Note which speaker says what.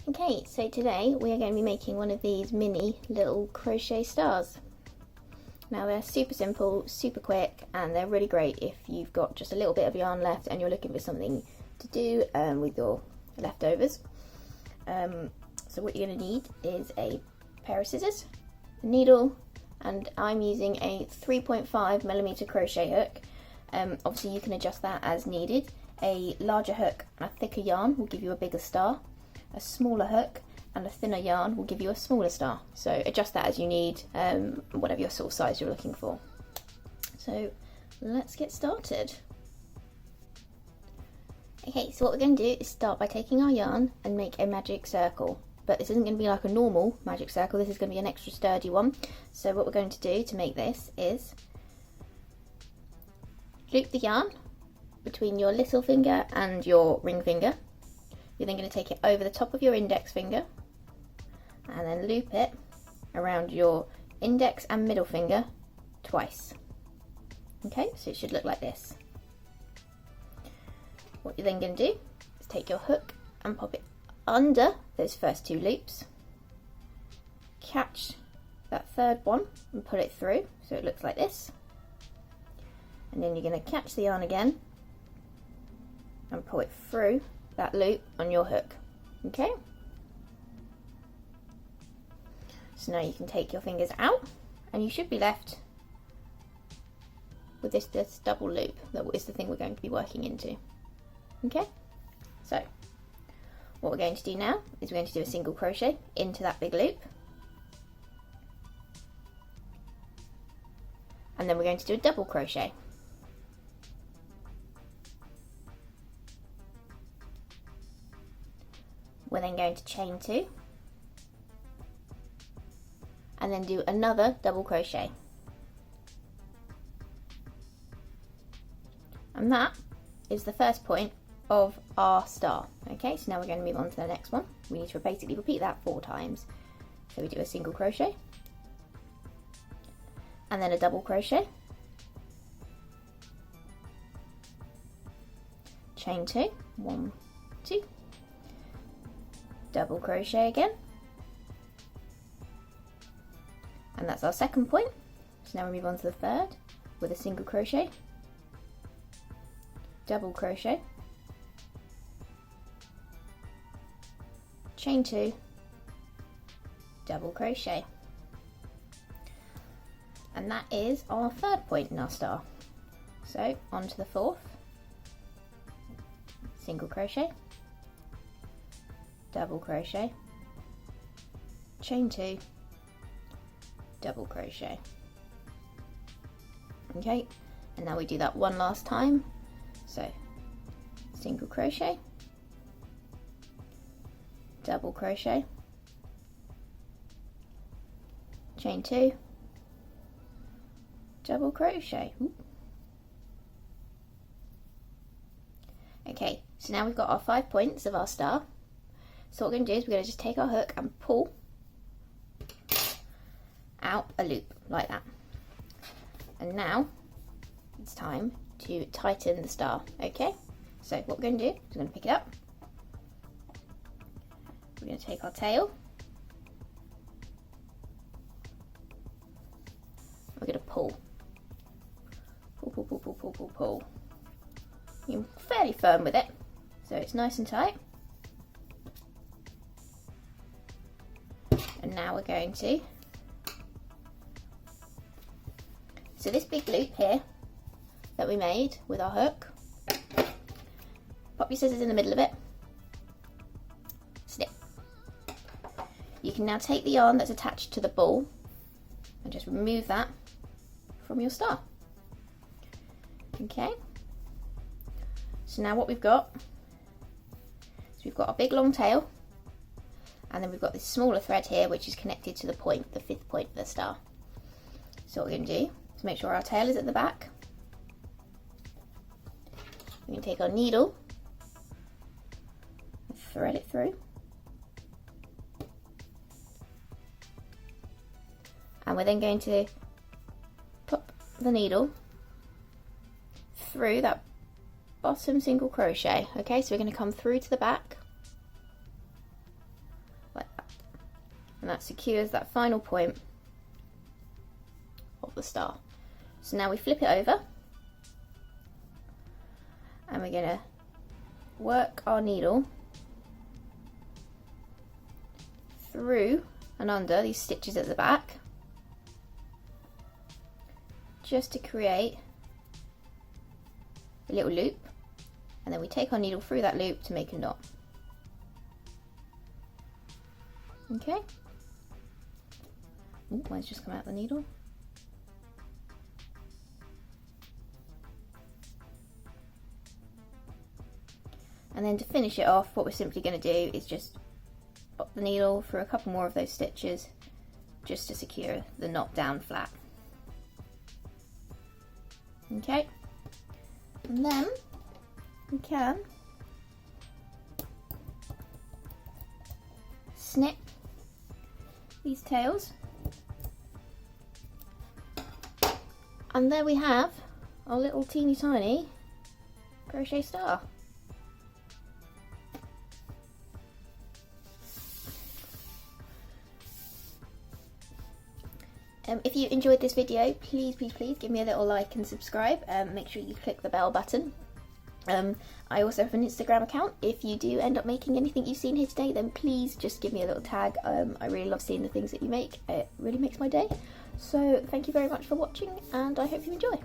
Speaker 1: Okay, so today we are going to be making one of these mini little crochet stars. Now they're super simple, super quick, and they're really great if you've got just a little bit of yarn left and you're looking for something to do with your leftovers. So what you're going to need is a pair of scissors, a needle, and I'm using a 3.5mm crochet hook. Obviously you can adjust that as needed. A larger hook and a thicker yarn will give you a bigger star. A smaller hook and a thinner yarn will give you a smaller star. So adjust that as you need, whatever your sort of size you're looking for. So let's get started. Okay, so what we're going to do is start by taking our yarn and make a magic circle. But this isn't going to be like a normal magic circle, this is going to be an extra sturdy one. So what we're going to do to make this is loop the yarn between your little finger and your ring finger. You're then going to take it over the top of your index finger and then loop it around your index and middle finger twice. Okay, so it should look like this. What you're then going to do is take your hook and pop it under those first two loops, catch that third one and pull it through so it looks like this, and then you're going to catch the yarn again and pull it through that loop on your hook. Okay, so now you can take your fingers out and you should be left with this double loop that is the thing we're going to be working into. Okay, so what we're going to do now is we're going to do a single crochet into that big loop, and then we're going to do a double crochet. We're then going to chain 2 and then do another double crochet, and that is the first point of our star. Okay, so now we're going to move on to the next one. We need to basically repeat that 4 times. So we do a single crochet and then a double crochet, chain 2, 1, 2, double crochet again, and that's our second point. So now we move on to the third with a single crochet, double crochet, chain 2, double crochet, and that is our third point in our star. So on to the fourth, single crochet, double crochet, chain 2, double crochet. Okay, and now we do that one last time. So single crochet, double crochet, chain 2, double crochet. Ooh. Okay, so now we've got our 5 points of our star. So what we're going to do is we're going to just take our hook and pull out a loop like that. And now it's time to tighten the star. Okay, so what we're going to do is we're going to pick it up. We're going to take our tail. We're going to pull. Pull, pull, pull, pull, pull, pull, pull. You're fairly firm with it, so it's nice and tight. And now we're going to, so this big loop here that we made with our hook, pop your scissors in the middle of it, snip. You can now take the yarn that's attached to the ball and just remove that from your star. Okay, so now what we've got is we've got our big long tail, and then we've got this smaller thread here which is connected to the point, the 5th point of the star. So what we're going to do is make sure our tail is at the back. We're going to take our needle and thread it through. And we're then going to pop the needle through that bottom single crochet. Okay, so we're going to come through to the back and that secures that final point of the star. So now we flip it over, and we're going to work our needle through and under these stitches at the back, just to create a little loop, and then we take our needle through that loop to make a knot. Okay. Ooh, mine's just come out of the needle. And then to finish it off, what we're simply going to do is just pop the needle through a couple more of those stitches just to secure the knot down flat. Okay, and then we can snip these tails, and there we have our little teeny tiny crochet star. If you enjoyed this video, please give me a little like and subscribe. Make sure you click the bell button. I also have an Instagram account. If you do end up making anything you've seen here today, then please just give me a little tag. I really love seeing the things that you make. It really makes my day. So thank you very much for watching, and I hope you enjoy.